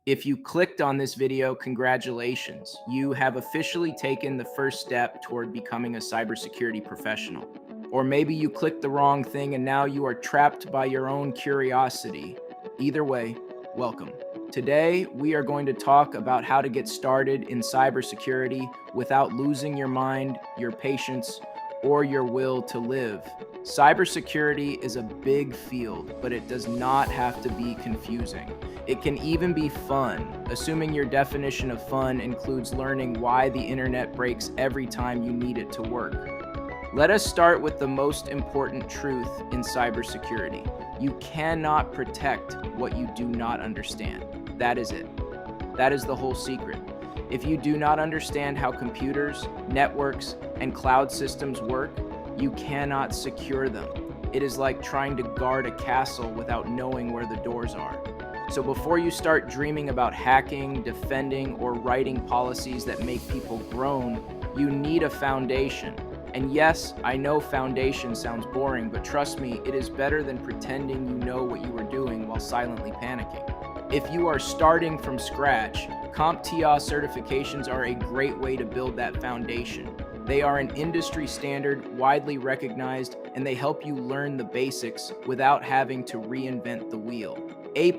If you clicked on this video, congratulations. You have officially taken the first step toward becoming a cybersecurity professional. Or maybe you clicked the wrong thing and now you are trapped by your own curiosity. Either way, welcome. Today, we are going to talk about how to get started in cybersecurity without losing your mind, your patience, or your will to live. Cybersecurity is a big field, but it does not have to be confusing. It can even be fun, assuming your definition of fun includes learning why the internet breaks every time you need it to work. Let us start with the most important truth in cybersecurity. You cannot protect what you do not understand. That is it. That is the whole secret. If you do not understand how computers, networks, and cloud systems work, you cannot secure them. It is like trying to guard a castle without knowing where the doors are. So before you start dreaming about hacking, defending, or writing policies that make people groan, you need a foundation. And yes, I know foundation sounds boring, but trust me, it is better than pretending you know what you are doing while silently panicking. If you are starting from scratch, CompTIA certifications are a great way to build that foundation. They are an industry standard, widely recognized, and they help you learn the basics without having to reinvent the wheel. A+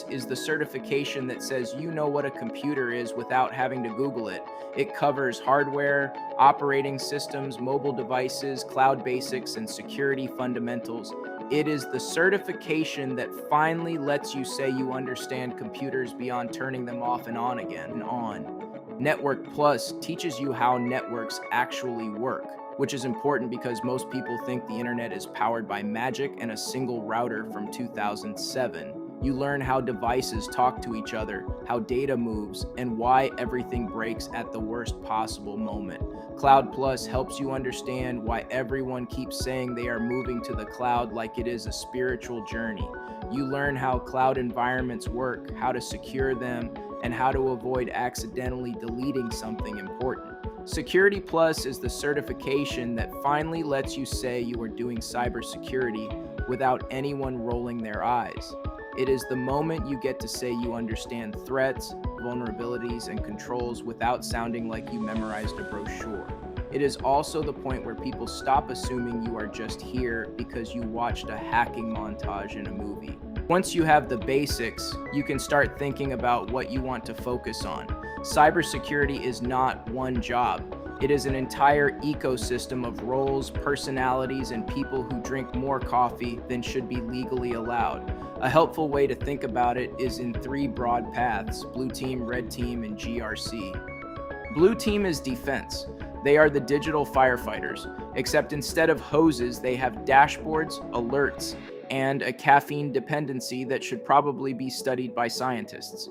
is the certification that says you know what a computer is without having to Google it. It covers hardware, operating systems, mobile devices, cloud basics, and security fundamentals. It is the certification that finally lets you say you understand computers beyond turning them off and on again and on. Network Plus teaches you how networks actually work, which is important because most people think the internet is powered by magic and a single router from 2007. You learn how devices talk to each other, how data moves, and why everything breaks at the worst possible moment. Cloud Plus helps you understand why everyone keeps saying they are moving to the cloud like it is a spiritual journey. You learn how cloud environments work, how to secure them, and how to avoid accidentally deleting something important. Security Plus is the certification that finally lets you say you are doing cybersecurity without anyone rolling their eyes. It is the moment you get to say you understand threats, vulnerabilities, and controls without sounding like you memorized a brochure. It is also the point where people stop assuming you are just here because you watched a hacking montage in a movie. Once you have the basics, you can start thinking about what you want to focus on. Cybersecurity is not one job. It is an entire ecosystem of roles, personalities, and people who drink more coffee than should be legally allowed. A helpful way to think about it is in three broad paths: blue team, red team, and GRC. Blue team is defense. They are the digital firefighters, except instead of hoses, they have dashboards, alerts, and a caffeine dependency that should probably be studied by scientists.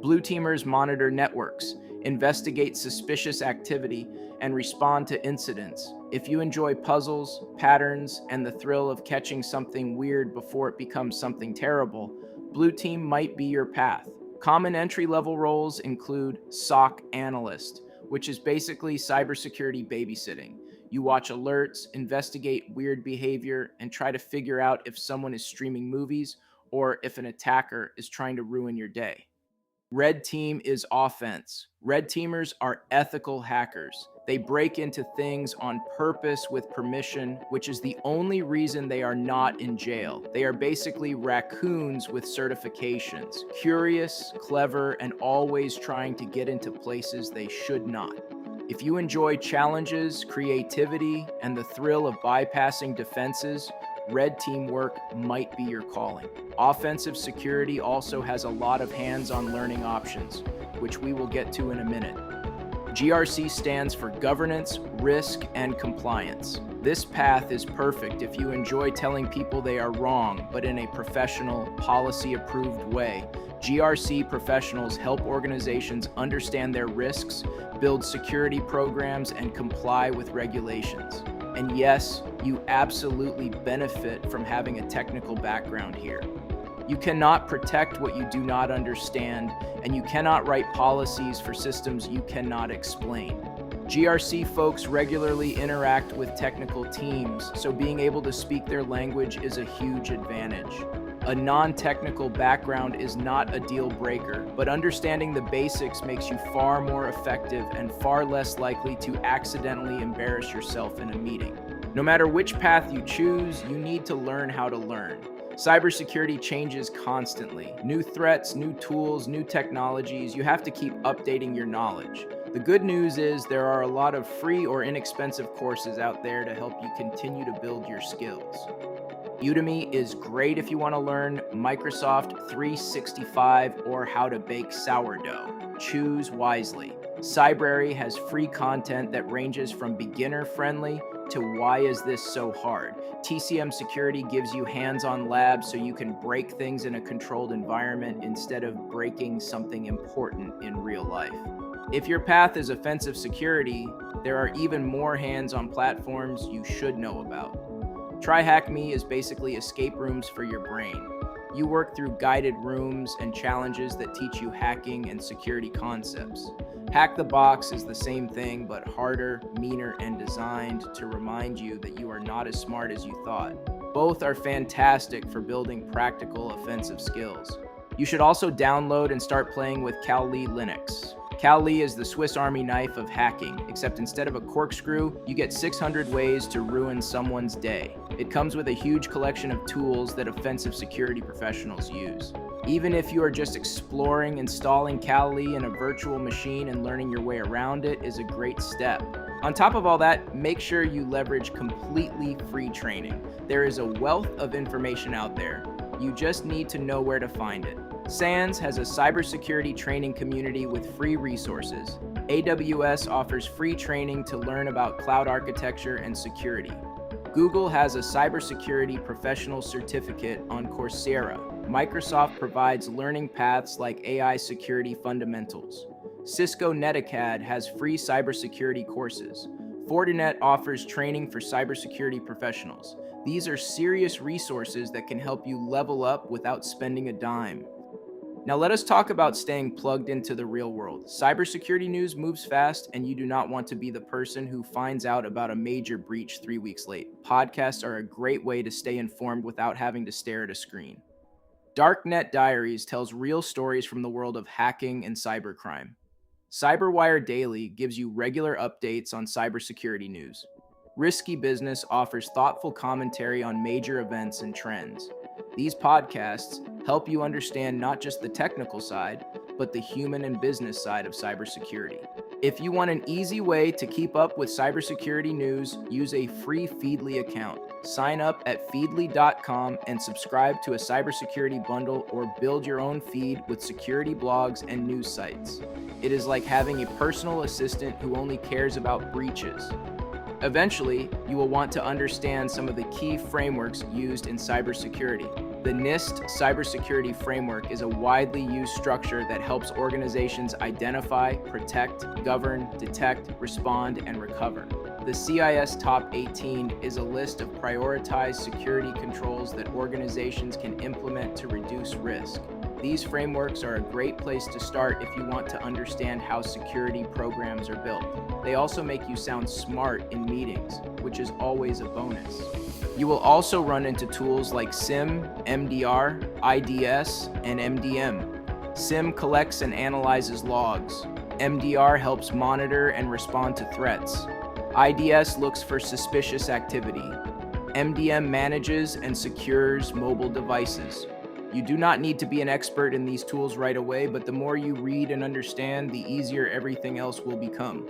Blue teamers monitor networks, investigate suspicious activity, and respond to incidents. If you enjoy puzzles, patterns, and the thrill of catching something weird before it becomes something terrible, Blue Team might be your path. Common entry-level roles include SOC analyst, which is basically cybersecurity babysitting. You watch alerts, investigate weird behavior, and try to figure out if someone is streaming movies or if an attacker is trying to ruin your day. Red team is offense. Red teamers are ethical hackers. They break into things on purpose with permission, which is the only reason they are not in jail. They are basically raccoons with certifications, curious, clever, and always trying to get into places they should not. If you enjoy challenges, creativity, and the thrill of bypassing defenses, red team work might be your calling. Offensive security also has a lot of hands-on learning options, which we will get to in a minute. GRC stands for governance, risk, and compliance. This path is perfect if you enjoy telling people they are wrong, but in a professional, policy-approved way. GRC professionals help organizations understand their risks, build security programs, and comply with regulations. And yes, you absolutely benefit from having a technical background here. You cannot protect what you do not understand, and you cannot write policies for systems you cannot explain. GRC folks regularly interact with technical teams, so being able to speak their language is a huge advantage. A non-technical background is not a deal breaker, but understanding the basics makes you far more effective and far less likely to accidentally embarrass yourself in a meeting. No matter which path you choose, you need to learn how to learn. Cybersecurity changes constantly. New threats, new tools, new technologies. You have to keep updating your knowledge. The good news is there are a lot of free or inexpensive courses out there to help you continue to build your skills. Udemy is great if you want to learn Microsoft 365 or how to bake sourdough. Choose wisely. Cybrary has free content that ranges from beginner-friendly to why is this so hard. TCM Security gives you hands-on labs so you can break things in a controlled environment instead of breaking something important in real life. If your path is offensive security, there are even more hands-on platforms you should know about. TryHackMe is basically escape rooms for your brain. You work through guided rooms and challenges that teach you hacking and security concepts. Hack the Box is the same thing, but harder, meaner, and designed to remind you that you are not as smart as you thought. Both are fantastic for building practical offensive skills. You should also download and start playing with Kali Linux. Kali is the Swiss Army knife of hacking, except instead of a corkscrew, you get 600 ways to ruin someone's day. It comes with a huge collection of tools that offensive security professionals use. Even if you are just exploring, installing Kali in a virtual machine and learning your way around it is a great step. On top of all that, make sure you leverage completely free training. There is a wealth of information out there. You just need to know where to find it. SANS has a cybersecurity training community with free resources. AWS offers free training to learn about cloud architecture and security. Google has a cybersecurity professional certificate on Coursera. Microsoft provides learning paths like AI security fundamentals. Cisco Netacad has free cybersecurity courses. Fortinet offers training for cybersecurity professionals. These are serious resources that can help you level up without spending a dime. Now let us talk about staying plugged into the real world. Cybersecurity news moves fast, and you do not want to be the person who finds out about a major breach 3 weeks late. Podcasts are a great way to stay informed without having to stare at a screen. Darknet Diaries tells real stories from the world of hacking and cybercrime. CyberWire Daily gives you regular updates on cybersecurity news. Risky Business offers thoughtful commentary on major events and trends. These podcasts help you understand not just the technical side, but the human and business side of cybersecurity. If you want an easy way to keep up with cybersecurity news, use a free Feedly account. Sign up at feedly.com and subscribe to a cybersecurity bundle or build your own feed with security blogs and news sites. It is like having a personal assistant who only cares about breaches. Eventually, you will want to understand some of the key frameworks used in cybersecurity. The NIST cybersecurity framework is a widely used structure that helps organizations identify, protect, govern, detect, respond, and recover. The CIS Top 18 is a list of prioritized security controls that organizations can implement to reduce risk. These frameworks are a great place to start if you want to understand how security programs are built. They also make you sound smart in meetings, which is always a bonus. You will also run into tools like SIM, MDR, IDS, and MDM. SIM collects and analyzes logs. MDR helps monitor and respond to threats. IDS looks for suspicious activity. MDM manages and secures mobile devices. You do not need to be an expert in these tools right away, but the more you read and understand, the easier everything else will become.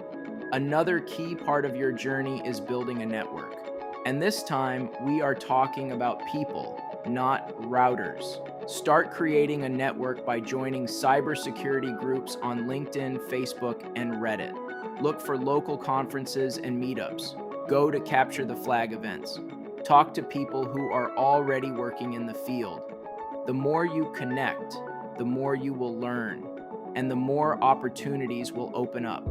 Another key part of your journey is building a network. And this time, we are talking about people, not routers. Start creating a network by joining cybersecurity groups on LinkedIn, Facebook, and Reddit. Look for local conferences and meetups. Go to capture the flag events. Talk to people who are already working in the field. The more you connect, the more you will learn, and the more opportunities will open up.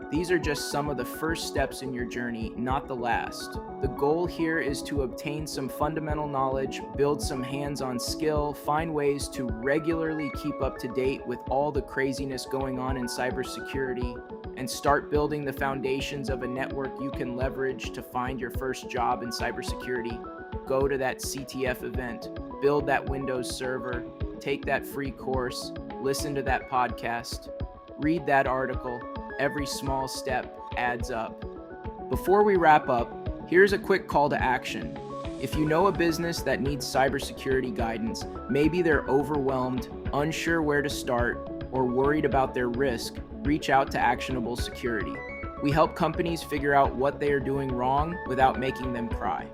These are just some of the first steps in your journey, not the last. The goal here is to obtain some fundamental knowledge, build some hands-on skill, find ways to regularly keep up to date with all the craziness going on in cybersecurity, and start building the foundations of a network you can leverage to find your first job in cybersecurity. go to that CTF event, build that Windows server, take that free course, listen to that podcast, read that article. Every small step adds up. Before we wrap up, here's a quick call to action. If you know a business that needs cybersecurity guidance, maybe they're overwhelmed, unsure where to start, or worried about their risk, reach out to Actionable Security. We help companies figure out what they are doing wrong without making them cry.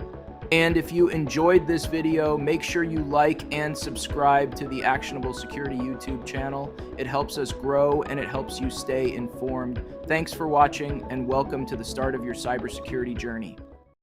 And if you enjoyed this video, make sure you like and subscribe to the Actionable Security YouTube channel. It helps us grow and it helps you stay informed. Thanks for watching and welcome to the start of your cybersecurity journey.